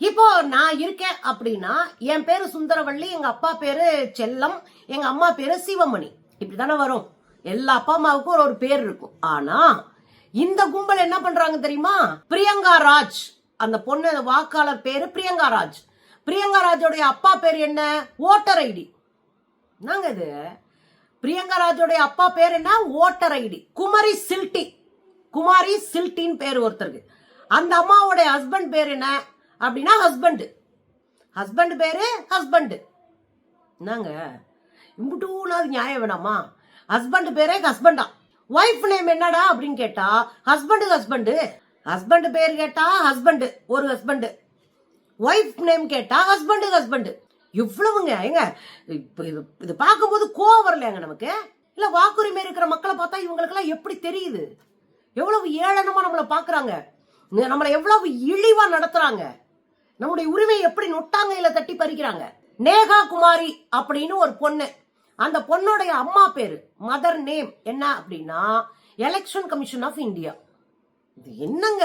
இப்போ நான் இருக்கேன் அப்படின்னா என் பேரு சுந்தரவள்ளி, எங்க அப்பா பேரு செல்லம், எங்க அம்மா பேரு சிவமணி. இப்படித்தானே வரும். எல்லா அப்பா அம்மாவுக்கும் ஒரு பேர் இருக்கும். ஆனா இந்த கும்பல் என்ன பண்றாங்க தெரியுமா? பிரியங்கா ராஜ், அந்த பொண்ணு வாக்காளர் பேரு பிரியங்கா ராஜ். பிரியங்கா ராஜோடைய அப்பா பேர் என்ன? Voter ID. என்னங்க இது? பிரியங்கா ராஜோடைய அப்பா பேர் என்ன? Voter ID. குமரி சில்டி, குமாரி சில்டின்னு பேர் ஒருத்தருக்கு. அந்த அம்மாவோட ஹஸ்பண்ட் பேர் என்ன அப்படின்னா ஹஸ்பண்ட். ஹஸ்பண்ட் பேரு ஹஸ்பண்ட். என்னங்க இம்புட்டூனாவது நியாயம் வேணாமா? ஹஸ்பண்ட் பேரே ஹஸ்பண்டா. ஒய்ஃப் நேம் என்னடா அப்படின்னு கேட்டா ஹஸ்பண்ட் ஹஸ்பண்ட். ஹஸ்பண்ட் பேர் கேட்டா ஹஸ்பண்ட் ஒரு ஹஸ்பண்ட். ஒய்ஃப் நேம் கேட்டா ஹஸ்பண்ட் ஹஸ்பண்ட். இவ்வளவுங்க ஏங்க. இது பார்க்கும்போது கோவம் வரலையாங்க நமக்கு? இல்ல வாக்குரிமை இருக்கிற மக்களை பார்த்தா இவங்களுக்கெல்லாம் எப்படி தெரியுது? எவ்வளவு ஏளனமா நம்மளை பாக்குறாங்க, நம்மளை எவ்வளவு இழிவா நடத்துறாங்க, நம்முடைய உரிமை எப்படி நொட்டாங்கையில தட்டி பறிக்கிறாங்க. நேகா குமாரி அப்படின்னு ஒரு பொண்ணு. அந்த பொண்ணுடைய அம்மா பேரு மதர் நேம் என்ன அப்படின்னா எலெக்ஷன் கமிஷன் ஆஃப் இந்தியா. இது என்னங்க?